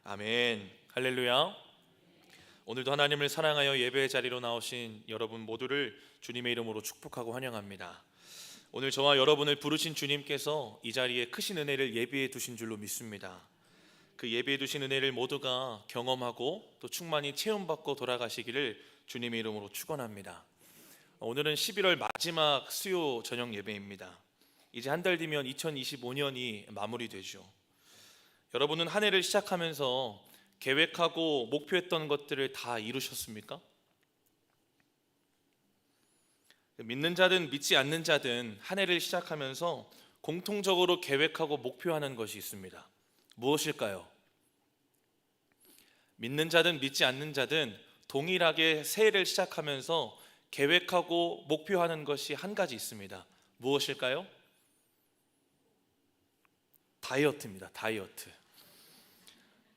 아멘. 할렐루야. 오늘도 하나님을 사랑하여 예배의 자리로 나오신 여러분 모두를 주님의 이름으로 축복하고 환영합니다. 오늘 저와 여러분을 부르신 주님께서 이 자리에 크신 은혜를 예비해 두신 줄로 믿습니다. 그 예비해 두신 은혜를 모두가 경험하고 또 충만히 체험받고 돌아가시기를 주님의 이름으로 축원합니다. 오늘은 11월 마지막 수요 저녁 예배입니다. 이제 한 달 뒤면 2025년이 마무리되죠. 여러분은 한 해를 시작하면서 계획하고 목표했던 것들을 다 이루셨습니까? 믿는 자든 믿지 않는 자든 한 해를 시작하면서 공통적으로 계획하고 목표하는 것이 있습니다. 무엇일까요? 믿는 자든 믿지 않는 자든 동일하게 새해를 시작하면서 계획하고 목표하는 것이 한 가지 있습니다. 무엇일까요? 다이어트입니다. 다이어트.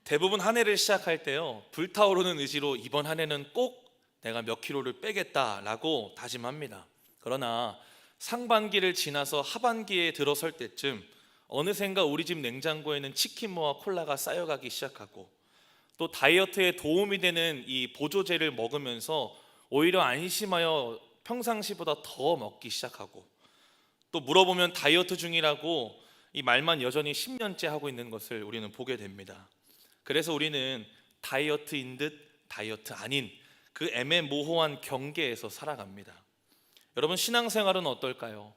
대부분 한 해를 시작할 때요, 불타오르는 의지로 이번 한 해는 꼭 내가 몇 킬로를 빼겠다라고 다짐합니다. 그러나 상반기를 지나서 하반기에 들어설 때쯤 어느샌가 우리 집 냉장고에는 치킨무와 콜라가 쌓여가기 시작하고, 또 다이어트에 도움이 되는 이 보조제를 먹으면서 오히려 안심하여 평상시보다 더 먹기 시작하고, 또 물어보면 다이어트 중이라고 이 말만 여전히 10년째 하고 있는 것을 우리는 보게 됩니다. 그래서 우리는 다이어트인 듯 다이어트 아닌 그 애매모호한 경계에서 살아갑니다. 여러분, 신앙생활은 어떨까요?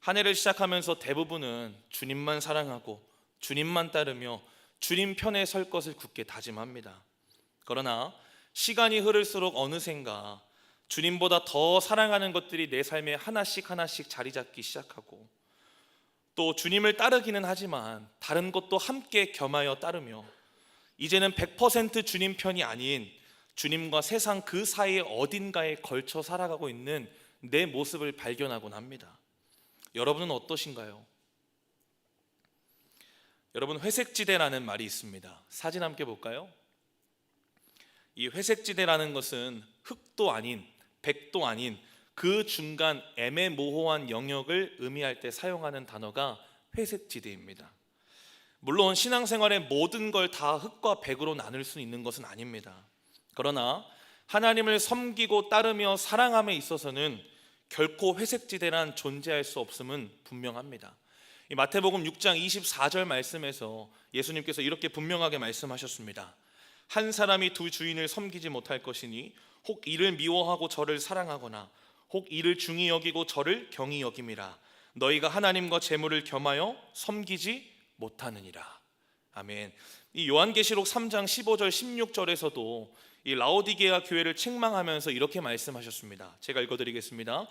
한 해를 시작하면서 대부분은 주님만 사랑하고 주님만 따르며 주님 편에 설 것을 굳게 다짐합니다. 그러나 시간이 흐를수록 어느샌가 주님보다 더 사랑하는 것들이 내 삶에 하나씩 하나씩 자리 잡기 시작하고, 또 주님을 따르기는 하지만 다른 것도 함께 겸하여 따르며 이제는 100% 주님 편이 아닌 주님과 세상 그 사이의 어딘가에 걸쳐 살아가고 있는 내 모습을 발견하곤 합니다. 여러분은 어떠신가요? 여러분, 회색지대라는 말이 있습니다. 사진 함께 볼까요? 이 회색지대라는 것은 흑도 아닌 백도 아닌 그 중간 애매모호한 영역을 의미할 때 사용하는 단어가 회색지대입니다. 물론 신앙생활의 모든 걸 다 흑과 백으로 나눌 수 있는 것은 아닙니다. 그러나 하나님을 섬기고 따르며 사랑함에 있어서는 결코 회색지대란 존재할 수 없음은 분명합니다. 이 마태복음 6장 24절 말씀에서 예수님께서 이렇게 분명하게 말씀하셨습니다. 한 사람이 두 주인을 섬기지 못할 것이니 혹 이를 미워하고 저를 사랑하거나 혹 이를 중히 여기고 저를 경히 여김이라. 너희가 하나님과 재물을 겸하여 섬기지 못하느니라. 아멘. 이 요한계시록 3장 15절 16절에서도 이 라오디게아 교회를 책망하면서 이렇게 말씀하셨습니다. 제가 읽어드리겠습니다.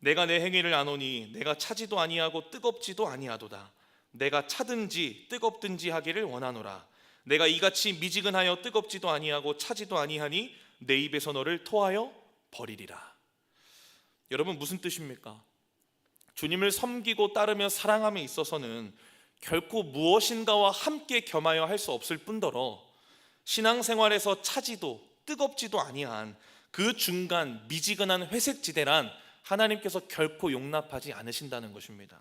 내가 내 행위를 아노니 내가 차지도 아니하고 뜨겁지도 아니하도다. 내가 차든지 뜨겁든지 하기를 원하노라. 내가 이같이 미지근하여 뜨겁지도 아니하고 차지도 아니하니 내 입에서 너를 토하여 버리리라. 여러분, 무슨 뜻입니까? 주님을 섬기고 따르며 사랑함에 있어서는 결코 무엇인가와 함께 겸하여 할 수 없을 뿐더러 신앙생활에서 차지도 뜨겁지도 아니한 그 중간 미지근한 회색지대란 하나님께서 결코 용납하지 않으신다는 것입니다.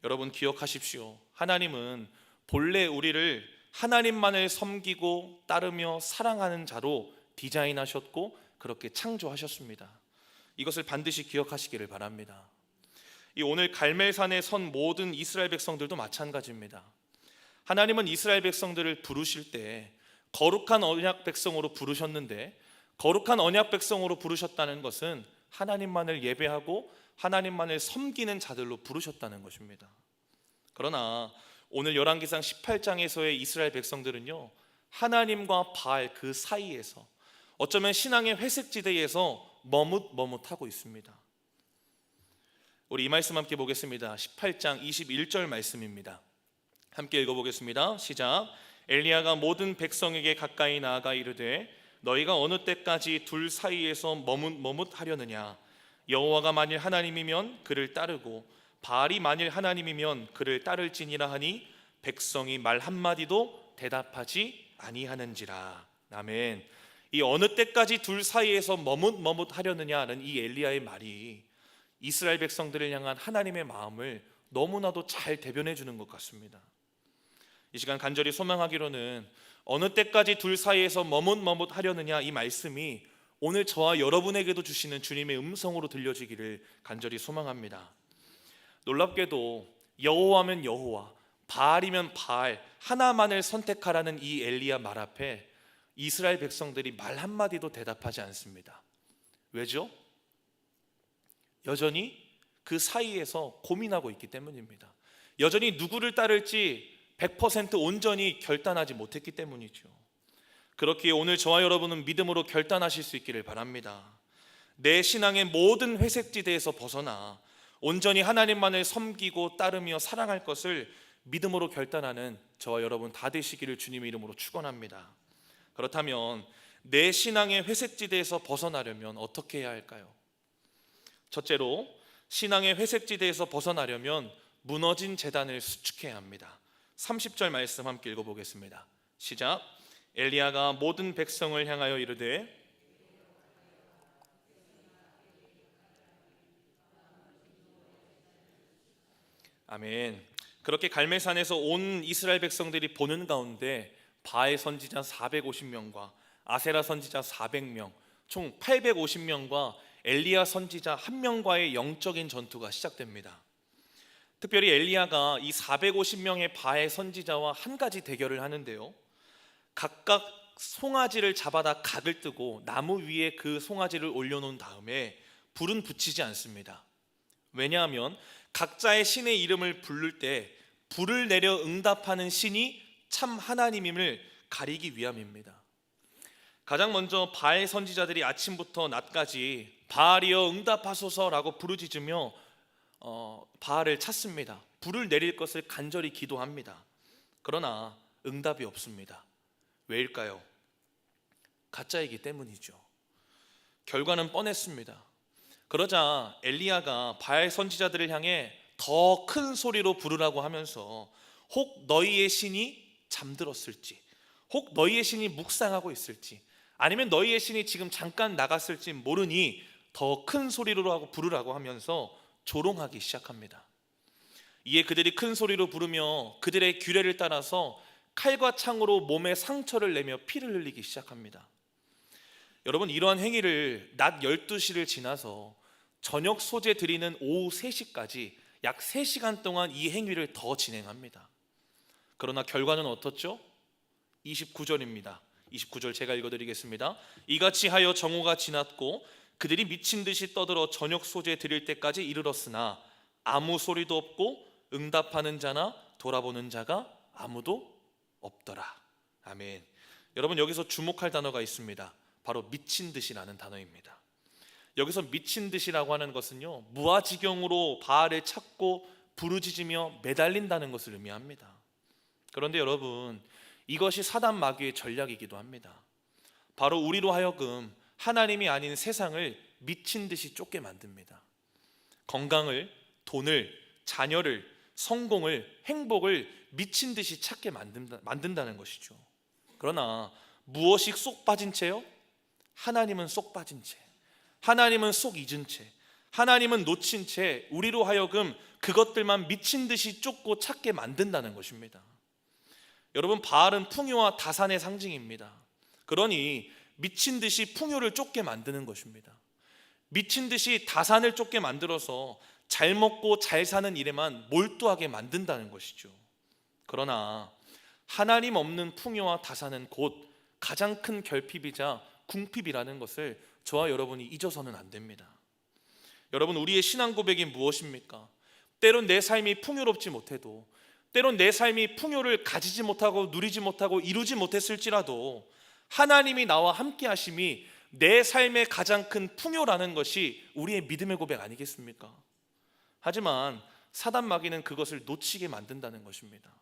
여러분, 기억하십시오. 하나님은 본래 우리를 하나님만을 섬기고 따르며 사랑하는 자로 디자인하셨고 그렇게 창조하셨습니다. 이것을 반드시 기억하시기를 바랍니다. 이 오늘 갈멜산에 선 모든 이스라엘 백성들도 마찬가지입니다. 하나님은 이스라엘 백성들을 부르실 때 거룩한 언약 백성으로 부르셨는데, 거룩한 언약 백성으로 부르셨다는 것은 하나님만을 예배하고 하나님만을 섬기는 자들로 부르셨다는 것입니다. 그러나 오늘 열왕기상 18장에서의 이스라엘 백성들은요, 하나님과 바알 그 사이에서 어쩌면 신앙의 회색지대에서 머뭇머뭇하고 있습니다. 우리 이 말씀 함께 보겠습니다. 18장 21절 말씀입니다. 함께 읽어보겠습니다. 시작. 엘리야가 모든 백성에게 가까이 나아가 이르되 너희가 어느 때까지 둘 사이에서 머뭇하려느냐. 여호와가 만일 하나님이면 그를 따르고 바알이 만일 하나님이면 그를 따를지니라 하니 백성이 말 한마디도 대답하지 아니하는지라. 아멘. 이 어느 때까지 둘 사이에서 머뭇하려느냐는 이 엘리야의 말이 이스라엘 백성들을 향한 하나님의 마음을 너무나도 잘 대변해 주는 것 같습니다. 이 시간 간절히 소망하기로는 어느 때까지 둘 사이에서 머뭇머뭇하려느냐, 이 말씀이 오늘 저와 여러분에게도 주시는 주님의 음성으로 들려지기를 간절히 소망합니다. 놀랍게도 여호와면 여호와, 바알이면 바알, 하나만을 선택하라는 이 엘리야 말 앞에 이스라엘 백성들이 말 한마디도 대답하지 않습니다. 왜죠? 여전히 그 사이에서 고민하고 있기 때문입니다. 여전히 누구를 따를지 100% 온전히 결단하지 못했기 때문이죠. 그렇기에 오늘 저와 여러분은 믿음으로 결단하실 수 있기를 바랍니다. 내 신앙의 모든 회색지대에서 벗어나 온전히 하나님만을 섬기고 따르며 사랑할 것을 믿음으로 결단하는 저와 여러분 다 되시기를 주님의 이름으로 축원합니다. 그렇다면 내 신앙의 회색지대에서 벗어나려면 어떻게 해야 할까요? 첫째로, 신앙의 회색지대에서 벗어나려면 무너진 제단을 수축해야 합니다. 30절 말씀 함께 읽어보겠습니다. 시작. 엘리야가 모든 백성을 향하여 이르되 아멘. 그렇게 갈멜산에서 온 이스라엘 백성들이 보는 가운데 바알 선지자 450명과 아세라 선지자 400명, 총 850명과 엘리야 선지자 1명과의 영적인 전투가 시작됩니다. 특별히 엘리야가 이 450명의 바알 선지자와 한 가지 대결을 하는데요, 각각 송아지를 잡아다 각을 뜨고 나무 위에 그 송아지를 올려놓은 다음에 불은 붙이지 않습니다. 왜냐하면 각자의 신의 이름을 부를 때 불을 내려 응답하는 신이 참 하나님임을 가리기 위함입니다. 가장 먼저 바알 선지자들이 아침부터 낮까지 바알이여 응답하소서라고 부르짖으며 바알을 찾습니다. 불을 내릴 것을 간절히 기도합니다. 그러나 응답이 없습니다. 왜일까요? 가짜이기 때문이죠. 결과는 뻔했습니다. 그러자 엘리야가 바알 선지자들을 향해 더 큰 소리로 부르라고 하면서 혹 너희의 신이 잠들었을지, 혹 너희의 신이 묵상하고 있을지, 아니면 너희의 신이 지금 잠깐 나갔을지 모르니 더 큰 소리로 하고 부르라고 하면서 조롱하기 시작합니다. 이에 그들이 큰 소리로 부르며 그들의 규례를 따라서 칼과 창으로 몸에 상처를 내며 피를 흘리기 시작합니다. 여러분, 이러한 행위를 낮 12시를 지나서 저녁 소재 드리는 오후 3시까지 약 3시간 동안 이 행위를 더 진행합니다. 그러나 결과는 어떻죠? 29절입니다. 29절 제가 읽어드리겠습니다. 이같이 하여 정오가 지났고 그들이 미친 듯이 떠들어 저녁 소재 드릴 때까지 이르렀으나 아무 소리도 없고 응답하는 자나 돌아보는 자가 아무도 없더라. 아멘. 여러분, 여기서 주목할 단어가 있습니다. 바로 미친 듯이라는 단어입니다. 여기서 미친 듯이라고 하는 것은요, 무아지경으로 바알을 찾고 부르짖으며 매달린다는 것을 의미합니다. 그런데 여러분, 이것이 사단 마귀의 전략이기도 합니다. 바로 우리로 하여금 하나님이 아닌 세상을 미친 듯이 쫓게 만듭니다. 건강을, 돈을, 자녀를, 성공을, 행복을 미친 듯이 찾게 만든다는 것이죠. 그러나 무엇이 쏙 빠진 채요? 하나님은 쏙 빠진 채, 하나님은 쏙 잊은 채, 하나님은 놓친 채 우리로 하여금 그것들만 미친 듯이 쫓고 찾게 만든다는 것입니다. 여러분, 바알은 풍요와 다산의 상징입니다. 그러니 미친 듯이 풍요를 쫓게 만드는 것입니다. 미친 듯이 다산을 쫓게 만들어서 잘 먹고 잘 사는 일에만 몰두하게 만든다는 것이죠. 그러나 하나님 없는 풍요와 다산은 곧 가장 큰 결핍이자 궁핍이라는 것을 저와 여러분이 잊어서는 안 됩니다. 여러분, 우리의 신앙 고백이 무엇입니까? 때론 내 삶이 풍요롭지 못해도, 때론 내 삶이 풍요를 가지지 못하고 누리지 못하고 이루지 못했을지라도 하나님이 나와 함께 하심이 내 삶의 가장 큰 풍요라는 것이 우리의 믿음의 고백 아니겠습니까? 하지만 사단 마귀는 그것을 놓치게 만든다는 것입니다.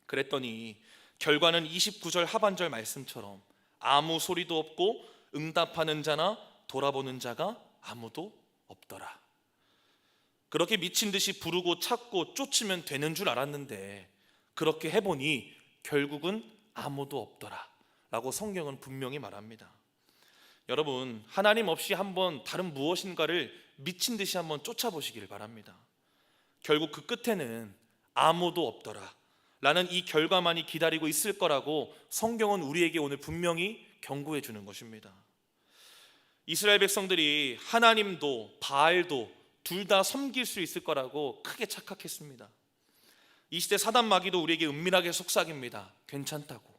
그랬더니 결과는 29절 하반절 말씀처럼 아무 소리도 없고 응답하는 자나 돌아보는 자가 아무도 없더라. 그렇게 미친 듯이 부르고 찾고 쫓으면 되는 줄 알았는데 그렇게 해보니 결국은 아무도 없더라 라고 성경은 분명히 말합니다. 여러분, 하나님 없이 한번 다른 무엇인가를 미친 듯이 한번 쫓아보시기를 바랍니다. 결국 그 끝에는 아무도 없더라 라는 이 결과만이 기다리고 있을 거라고 성경은 우리에게 오늘 분명히 경고해 주는 것입니다. 이스라엘 백성들이 하나님도 바알도 둘 다 섬길 수 있을 거라고 크게 착각했습니다. 이 시대 사단 마귀도 우리에게 은밀하게 속삭입니다. 괜찮다고.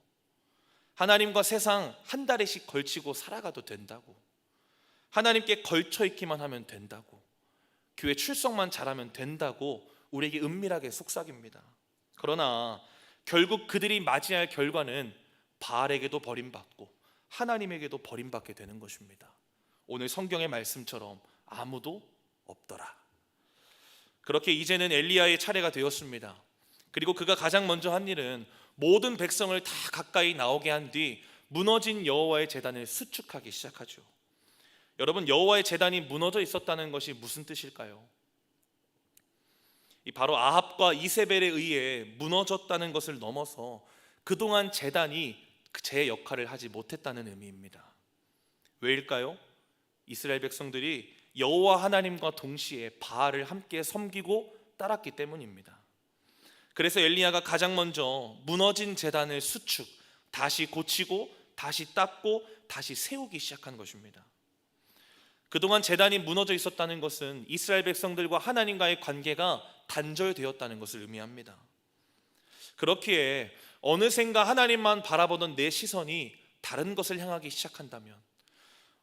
하나님과 세상 한 달에씩 걸치고 살아가도 된다고. 하나님께 걸쳐 있기만 하면 된다고. 교회 출석만 잘하면 된다고 우리에게 은밀하게 속삭입니다. 그러나 결국 그들이 맞이할 결과는 바알에게도 버림받고 하나님에게도 버림받게 되는 것입니다. 오늘 성경의 말씀처럼 아무도 없더라. 그렇게 이제는 엘리야의 차례가 되었습니다. 그리고 그가 가장 먼저 한 일은 모든 백성을 다 가까이 나오게 한 뒤 무너진 여호와의 제단을 수축하기 시작하죠. 여러분, 여호와의 제단이 무너져 있었다는 것이 무슨 뜻일까요? 바로 아합과 이세벨에 의해 무너졌다는 것을 넘어서 그동안 제단이 제 역할을 하지 못했다는 의미입니다. 왜일까요? 이스라엘 백성들이 여호와 하나님과 동시에 바알을 함께 섬기고 따랐기 때문입니다. 그래서 엘리야가 가장 먼저 무너진 제단을 수축, 다시 고치고 다시 닦고 다시 세우기 시작한 것입니다. 그동안 제단이 무너져 있었다는 것은 이스라엘 백성들과 하나님과의 관계가 단절되었다는 것을 의미합니다. 그렇기에 어느샌가 하나님만 바라보던 내 시선이 다른 것을 향하기 시작한다면,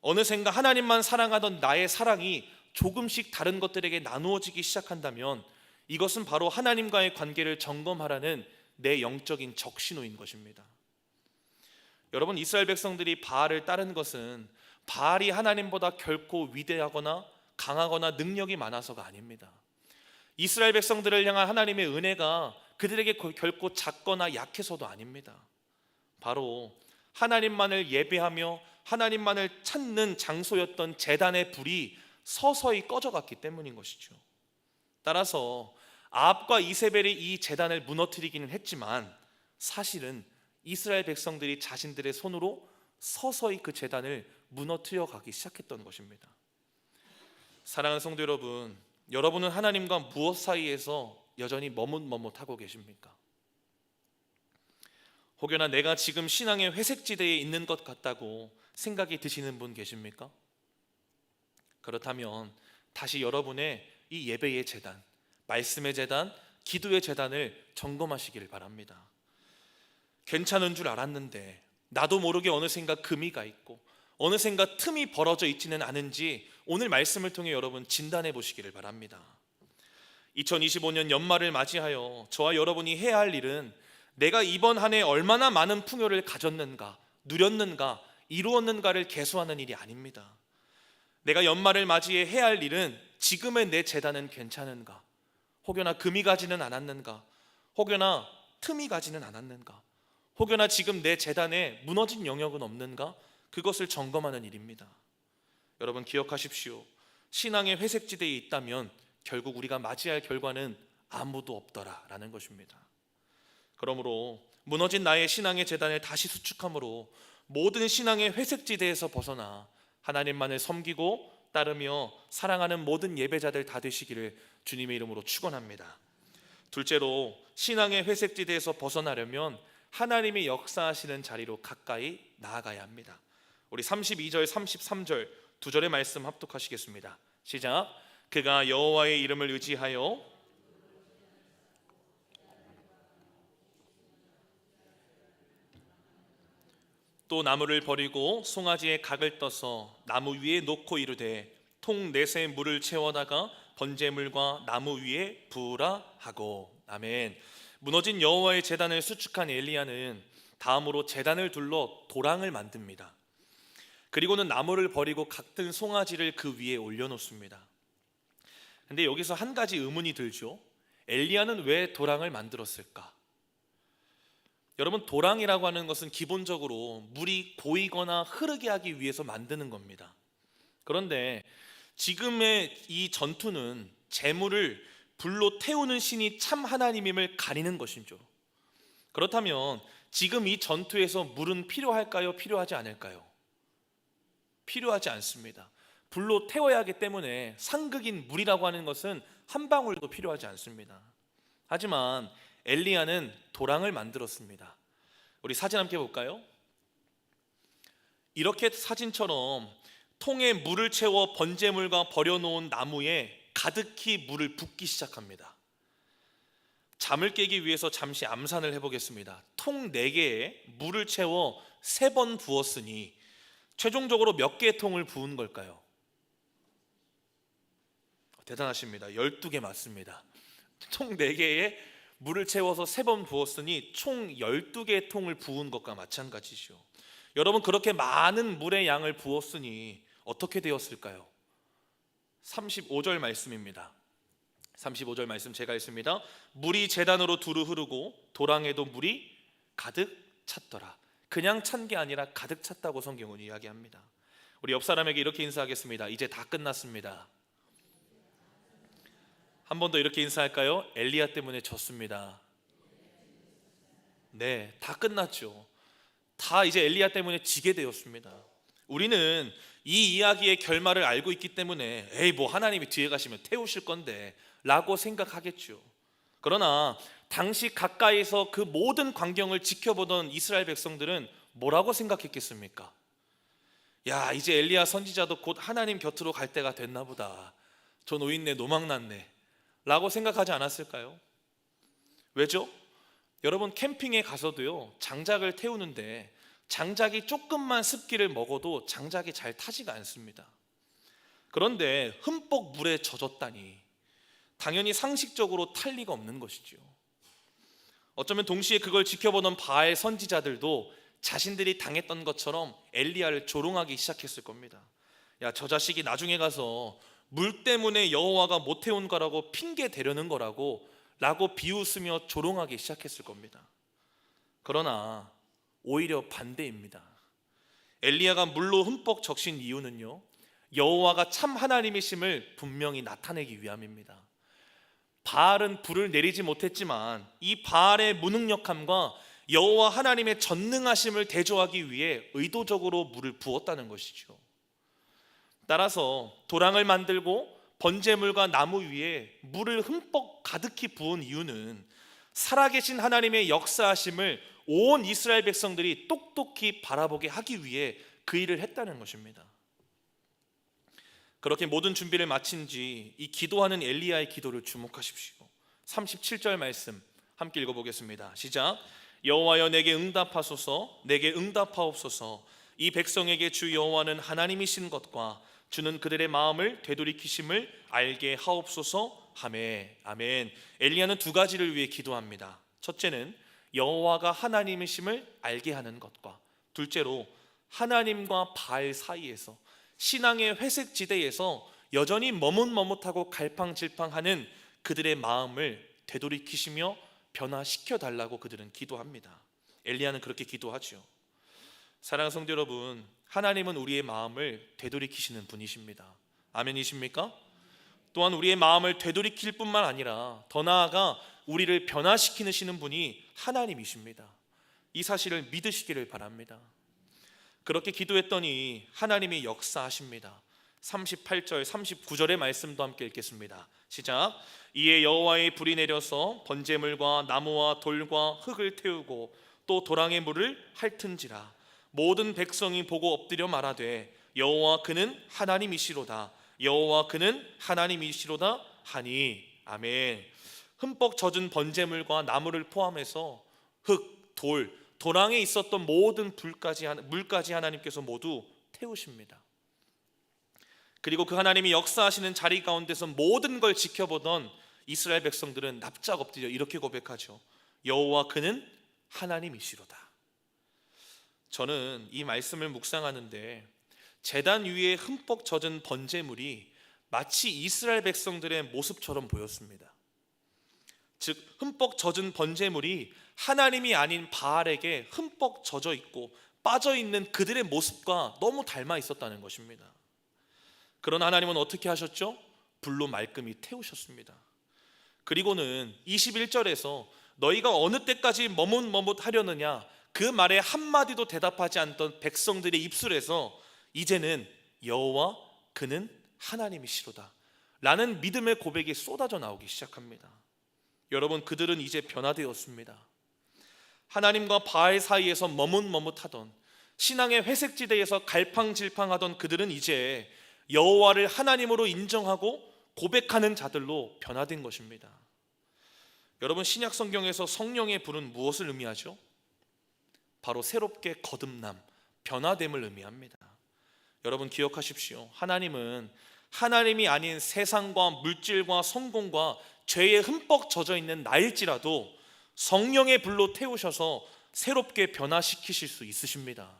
어느샌가 하나님만 사랑하던 나의 사랑이 조금씩 다른 것들에게 나누어지기 시작한다면 이것은 바로 하나님과의 관계를 점검하라는 내 영적인 적신호인 것입니다. 여러분, 이스라엘 백성들이 바알을 따른 것은 바알이 하나님보다 결코 위대하거나 강하거나 능력이 많아서가 아닙니다. 이스라엘 백성들을 향한 하나님의 은혜가 그들에게 결코 작거나 약해서도 아닙니다. 바로 하나님만을 예배하며 하나님만을 찾는 장소였던 제단의 불이 서서히 꺼져갔기 때문인 것이죠. 따라서 아합과 이세벨이 이 제단을 무너뜨리기는 했지만 사실은 이스라엘 백성들이 자신들의 손으로 서서히 그 제단을 무너뜨려 가기 시작했던 것입니다. 사랑하는 성도 여러분, 여러분은 하나님과 무엇 사이에서 여전히 머뭇머뭇하고 계십니까? 혹여나 내가 지금 신앙의 회색지대에 있는 것 같다고 생각이 드시는 분 계십니까? 그렇다면 다시 여러분의 이 예배의 제단, 말씀의 제단, 기도의 제단을 점검하시기를 바랍니다. 괜찮은 줄 알았는데 나도 모르게 어느샌가 금이 가 있고 어느샌가 틈이 벌어져 있지는 않은지 오늘 말씀을 통해 여러분 진단해 보시기를 바랍니다. 2025년 연말을 맞이하여 저와 여러분이 해야 할 일은 내가 이번 한 해 얼마나 많은 풍요를 가졌는가, 누렸는가, 이루었는가를 계수하는 일이 아닙니다. 내가 연말을 맞이해 해야 할 일은 지금의 내 재단은 괜찮은가, 혹여나 금이 가지는 않았는가, 혹여나 틈이 가지는 않았는가, 혹여나 지금 내 재단에 무너진 영역은 없는가, 그것을 점검하는 일입니다. 여러분 기억하십시오. 신앙의 회색지대에 있다면 결국 우리가 맞이할 결과는 아무도 없더라라는 것입니다. 그러므로 무너진 나의 신앙의 재단을 다시 수축함으로 모든 신앙의 회색지대에서 벗어나 하나님만을 섬기고 따르며 사랑하는 모든 예배자들 다 되시기를 주님의 이름으로 축원합니다. 둘째로, 신앙의 회색지대에서 벗어나려면 하나님이 역사하시는 자리로 가까이 나아가야 합니다. 우리 32절 33절 두 절의 말씀 합독하시겠습니다. 시작. 그가 여호와의 이름을 의지하여 또 나무를 버리고 송아지의 각을 떠서 나무 위에 놓고 이르되 통 넷에 물을 채워다가 번제물과 나무 위에 부으라 하고. 아멘. 무너진 여호와의 제단을 수축한 엘리야는 다음으로 제단을 둘러 도랑을 만듭니다. 그리고는 나무를 버리고 각든 송아지를 그 위에 올려놓습니다. 근데 여기서 한 가지 의문이 들죠. 엘리야는 왜 도랑을 만들었을까? 여러분, 도랑이라고 하는 것은 기본적으로 물이 고이거나 흐르게 하기 위해서 만드는 겁니다. 그런데 지금의 이 전투는 재물을 불로 태우는 신이 참 하나님임을 가리는 것이죠. 그렇다면 지금 이 전투에서 물은 필요할까요? 필요하지 않을까요? 필요하지 않습니다. 불로 태워야 하기 때문에 상극인 물이라고 하는 것은 한 방울도 필요하지 않습니다. 하지만 엘리야는 도랑을 만들었습니다. 우리 사진 함께 볼까요? 이렇게 사진처럼 통에 물을 채워 번제물과 버려놓은 나무에 가득히 물을 붓기 시작합니다. 잠을 깨기 위해서 잠시 암산을 해보겠습니다. 통 4개에 물을 채워 3번 부었으니 최종적으로 몇 개의 통을 부은 걸까요? 대단하십니다. 12개 맞습니다. 통 4개에 물을 채워서 3번 부었으니 총 12개의 통을 부은 것과 마찬가지죠. 여러분, 그렇게 많은 물의 양을 부었으니 어떻게 되었을까요? 35절 말씀입니다. 35절 말씀 제가 읽습니다. 물이 제단으로 두루 흐르고 도랑에도 물이 가득 찼더라. 그냥 찬 게 아니라 가득 찼다고 성경은 이야기합니다. 우리 옆 사람에게 이렇게 인사하겠습니다. 이제 다 끝났습니다. 한 번 더 이렇게 인사할까요? 엘리야 때문에 졌습니다. 네, 다 끝났죠. 다 이제 엘리야 때문에 지게 되었습니다. 우리는 이 이야기의 결말을 알고 있기 때문에 에이, 뭐 하나님이 뒤에 가시면 태우실 건데 라고 생각하겠죠. 그러나 당시 가까이서 그 모든 광경을 지켜보던 이스라엘 백성들은 뭐라고 생각했겠습니까? 야, 이제 엘리야 선지자도 곧 하나님 곁으로 갈 때가 됐나 보다. 저 노인네 노망났네 라고 생각하지 않았을까요? 왜죠? 여러분, 캠핑에 가서도요, 장작을 태우는데 장작이 조금만 습기를 먹어도 장작이 잘 타지가 않습니다. 그런데 흠뻑 물에 젖었다니 당연히 상식적으로 탈 리가 없는 것이죠. 어쩌면 동시에 그걸 지켜보던 바알 선지자들도 자신들이 당했던 것처럼 엘리야를 조롱하기 시작했을 겁니다. 야, 저 자식이 나중에 가서 물 때문에 여호와가 못 태운 거라고 핑계 대려는 거라고 라고 비웃으며 조롱하기 시작했을 겁니다. 그러나 오히려 반대입니다. 엘리야가 물로 흠뻑 적신 이유는요, 여호와가 참 하나님이심을 분명히 나타내기 위함입니다. 바알은 불을 내리지 못했지만 이 바알의 무능력함과 여호와 하나님의 전능하심을 대조하기 위해 의도적으로 물을 부었다는 것이죠. 따라서 도랑을 만들고 번제물과 나무 위에 물을 흠뻑 가득히 부은 이유는 살아계신 하나님의 역사하심을 온 이스라엘 백성들이 똑똑히 바라보게 하기 위해 그 일을 했다는 것입니다. 그렇게 모든 준비를 마친 뒤 이 기도하는 엘리야의 기도를 주목하십시오. 37절 말씀 함께 읽어보겠습니다. 시작. 여호와여, 내게 응답하소서. 내게 응답하옵소서. 이 백성에게 주 여호와는 하나님이신 것과 주는 그들의 마음을 되돌이키심을 알게 하옵소서 하매. 아멘. 엘리야는 2가지를 위해 기도합니다. 첫째는 여호와가 하나님이심을 알게 하는 것과, 둘째로 하나님과 바알 사이에서, 신앙의 회색 지대에서 여전히 머뭇머뭇하고 갈팡질팡하는 그들의 마음을 되돌이키시며 변화시켜 달라고 그들은 기도합니다. 엘리야는 그렇게 기도하죠. 사랑하는 성도 여러분, 하나님은 우리의 마음을 되돌이키시는 분이십니다. 아멘이십니까? 또한 우리의 마음을 되돌이킬 뿐만 아니라 더 나아가 우리를 변화시키시는 분이 하나님이십니다. 이 사실을 믿으시기를 바랍니다. 그렇게 기도했더니 하나님이 역사하십니다. 38절 39절의 말씀도 함께 읽겠습니다. 시작. 이에 여호와의 불이 내려서 번제물과 나무와 돌과 흙을 태우고 또 도랑의 물을 핥은지라. 모든 백성이 보고 엎드려 말하되 여호와 그는 하나님이시로다. 여호와 그는 하나님이시로다 하니. 아멘. 흠뻑 젖은 번제물과 나무를 포함해서 흙, 돌, 도랑에 있었던 모든 물까지 하나님께서 모두 태우십니다. 그리고 그 하나님이 역사하시는 자리 가운데서 모든 걸 지켜보던 이스라엘 백성들은 납작 엎드려 이렇게 고백하죠. 여호와 그는 하나님이시로다. 저는 이 말씀을 묵상하는데 제단 위에 흠뻑 젖은 번제물이 마치 이스라엘 백성들의 모습처럼 보였습니다. 즉 흠뻑 젖은 번제물이 하나님이 아닌 바알에게 흠뻑 젖어 있고 빠져 있는 그들의 모습과 너무 닮아 있었다는 것입니다. 그러나 하나님은 어떻게 하셨죠? 불로 말끔히 태우셨습니다. 그리고는 21절에서 너희가 어느 때까지 머뭇머뭇하려느냐, 그 말에 한마디도 대답하지 않던 백성들의 입술에서 이제는 여호와 그는 하나님이시로다 라는 믿음의 고백이 쏟아져 나오기 시작합니다. 여러분, 그들은 이제 변화되었습니다. 하나님과 바알 사이에서 머뭇머뭇하던, 신앙의 회색지대에서 갈팡질팡하던 그들은 이제 여호와를 하나님으로 인정하고 고백하는 자들로 변화된 것입니다. 여러분, 신약 성경에서 성령의 불은 무엇을 의미하죠? 바로 새롭게 거듭남, 변화됨을 의미합니다. 여러분, 기억하십시오. 하나님은 하나님이 아닌 세상과 물질과 성공과 죄에 흠뻑 젖어 있는 나일지라도 성령의 불로 태우셔서 새롭게 변화시키실 수 있으십니다.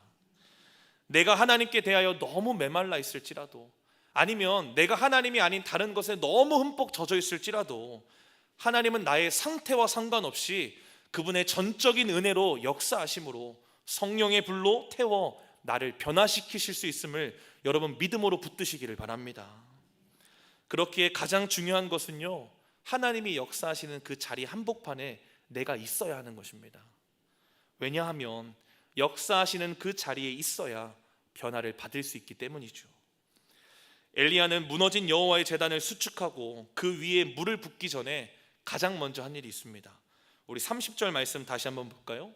내가 하나님께 대하여 너무 메말라 있을지라도, 아니면 내가 하나님이 아닌 다른 것에 너무 흠뻑 젖어 있을지라도 하나님은 나의 상태와 상관없이 그분의 전적인 은혜로 역사하심으로 성령의 불로 태워 나를 변화시키실 수 있음을 여러분 믿음으로 붙드시기를 바랍니다. 그렇기에 가장 중요한 것은요, 하나님이 역사하시는 그 자리 한복판에 내가 있어야 하는 것입니다. 왜냐하면 역사하시는 그 자리에 있어야 변화를 받을 수 있기 때문이죠. 엘리야는 무너진 여호와의 제단을 수축하고 그 위에 물을 붓기 전에 가장 먼저 한 일이 있습니다. 우리 30절 말씀 다시 한번 볼까요?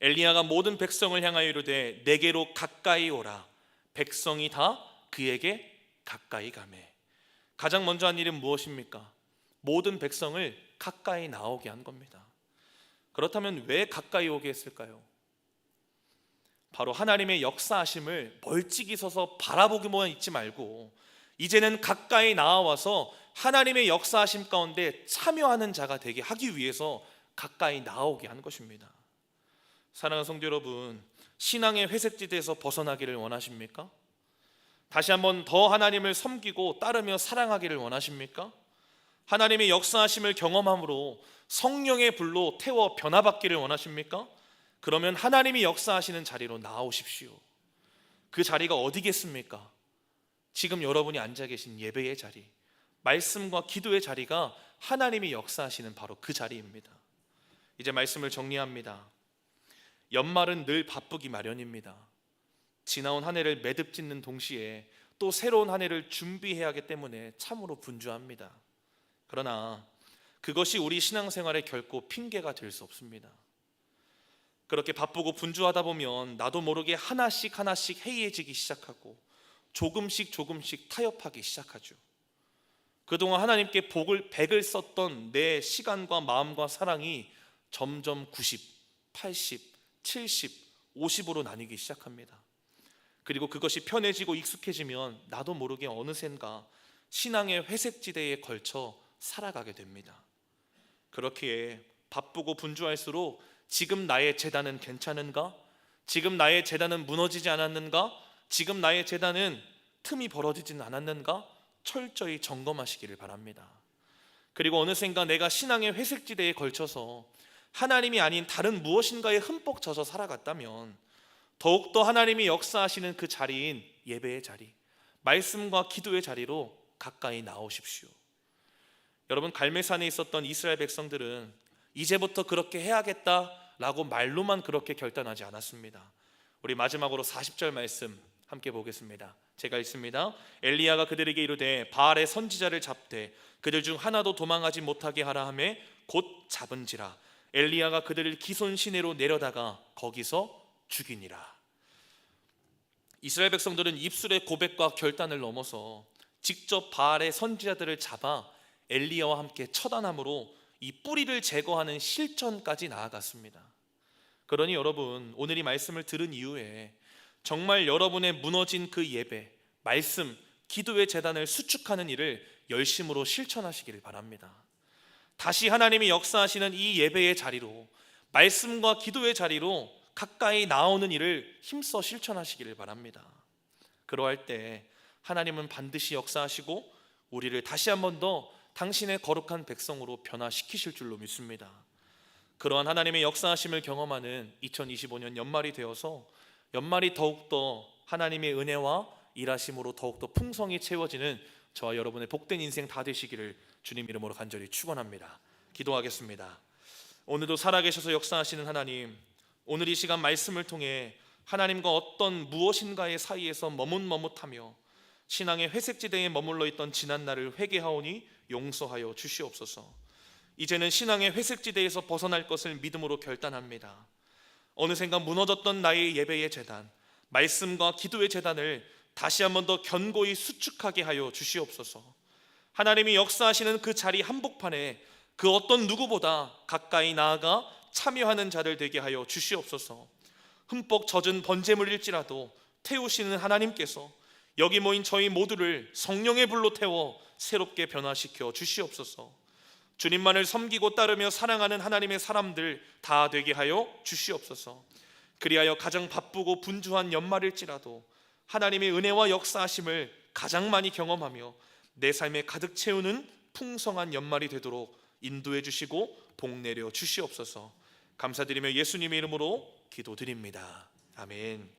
엘리야가 모든 백성을 향하여 이르되 내게로 가까이 오라. 백성이 다 그에게 가까이 가매. 가장 먼저 한 일은 무엇입니까? 모든 백성을 가까이 나오게 한 겁니다. 그렇다면 왜 가까이 오게 했을까요? 바로 하나님의 역사하심을 멀찍이 서서 바라보기만 있지 말고 이제는 가까이 나와서 하나님의 역사하심 가운데 참여하는 자가 되게 하기 위해서 가까이 나오게 한 것입니다. 사랑하는 성도 여러분, 신앙의 회색지대에서 벗어나기를 원하십니까? 다시 한번 더 하나님을 섬기고 따르며 사랑하기를 원하십니까? 하나님의 역사하심을 경험함으로 성령의 불로 태워 변화받기를 원하십니까? 그러면 하나님이 역사하시는 자리로 나아오십시오. 그 자리가 어디겠습니까? 지금 여러분이 앉아 계신 예배의 자리, 말씀과 기도의 자리가 하나님이 역사하시는 바로 그 자리입니다. 이제 말씀을 정리합니다. 연말은 늘 바쁘기 마련입니다. 지나온 한 해를 매듭짓는 동시에 또 새로운 한 해를 준비해야 하기 때문에 참으로 분주합니다. 그러나 그것이 우리 신앙생활에 결코 핑계가 될 수 없습니다. 그렇게 바쁘고 분주하다 보면 나도 모르게 하나씩 해이해지기 시작하고 조금씩 타협하기 시작하죠. 그동안 하나님께 복을 100을 썼던 내 시간과 마음과 사랑이 점점 90, 80, 70, 50으로 나뉘기 시작합니다. 그리고 그것이 편해지고 익숙해지면 나도 모르게 어느샌가 신앙의 회색지대에 걸쳐 살아가게 됩니다. 그렇기에 바쁘고 분주할수록 지금 나의 제단은 괜찮은가? 지금 나의 제단은 무너지지 않았는가? 지금 나의 제단은 틈이 벌어지진 않았는가? 철저히 점검하시기를 바랍니다. 그리고 어느샌가 내가 신앙의 회색지대에 걸쳐서 하나님이 아닌 다른 무엇인가에 흠뻑 젖어 살아갔다면 더욱더 하나님이 역사하시는 그 자리인 예배의 자리, 말씀과 기도의 자리로 가까이 나오십시오. 여러분, 갈멜산에 있었던 이스라엘 백성들은 이제부터 그렇게 해야겠다라고 말로만 그렇게 결단하지 않았습니다. 우리 마지막으로 40절 말씀 함께 보겠습니다. 제가 읽습니다. 엘리야가 그들에게 이르되 바알의 선지자를 잡되 그들 중 하나도 도망하지 못하게 하라 하며 곧 잡은지라. 엘리야가 그들을 기손 시내로 내려다가 거기서 죽이니라. 이스라엘 백성들은 입술의 고백과 결단을 넘어서 직접 바알의 선지자들을 잡아 엘리야와 함께 처단함으로 이 뿌리를 제거하는 실천까지 나아갔습니다. 그러니 여러분, 오늘 이 말씀을 들은 이후에 정말 여러분의 무너진 그 예배, 말씀, 기도의 재단을 수축하는 일을 열심으로 실천하시기를 바랍니다. 다시 하나님이 역사하시는 이 예배의 자리로, 말씀과 기도의 자리로 가까이 나오는 일을 힘써 실천하시기를 바랍니다. 그러할 때 하나님은 반드시 역사하시고 우리를 다시 한 번 더 당신의 거룩한 백성으로 변화시키실 줄로 믿습니다. 그러한 하나님의 역사하심을 경험하는 2025년 연말이 되어서 연말이 더욱더 하나님의 은혜와 일하심으로 더욱더 풍성히 채워지는 저와 여러분의 복된 인생 다 되시기를 주님 이름으로 간절히 축원합니다. 기도하겠습니다. 오늘도 살아계셔서 역사하시는 하나님, 오늘 이 시간 말씀을 통해 하나님과 어떤 무엇인가의 사이에서 머뭇머뭇하며 신앙의 회색지대에 머물러 있던 지난 날을 회개하오니 용서하여 주시옵소서. 이제는 신앙의 회색지대에서 벗어날 것을 믿음으로 결단합니다. 어느샌가 무너졌던 나의 예배의 제단, 말씀과 기도의 제단을 다시 한 번 더 견고히 수축하게 하여 주시옵소서. 하나님이 역사하시는 그 자리 한복판에 그 어떤 누구보다 가까이 나아가 참여하는 자들 되게 하여 주시옵소서. 흠뻑 젖은 번제물일지라도 태우시는 하나님께서 여기 모인 저희 모두를 성령의 불로 태워 새롭게 변화시켜 주시옵소서. 주님만을 섬기고 따르며 사랑하는 하나님의 사람들 다 되게 하여 주시옵소서. 그리하여 가장 바쁘고 분주한 연말일지라도 하나님의 은혜와 역사하심을 가장 많이 경험하며 내 삶에 가득 채우는 풍성한 연말이 되도록 인도해 주시고 복 내려 주시옵소서. 감사드리며 예수님의 이름으로 기도드립니다. 아멘.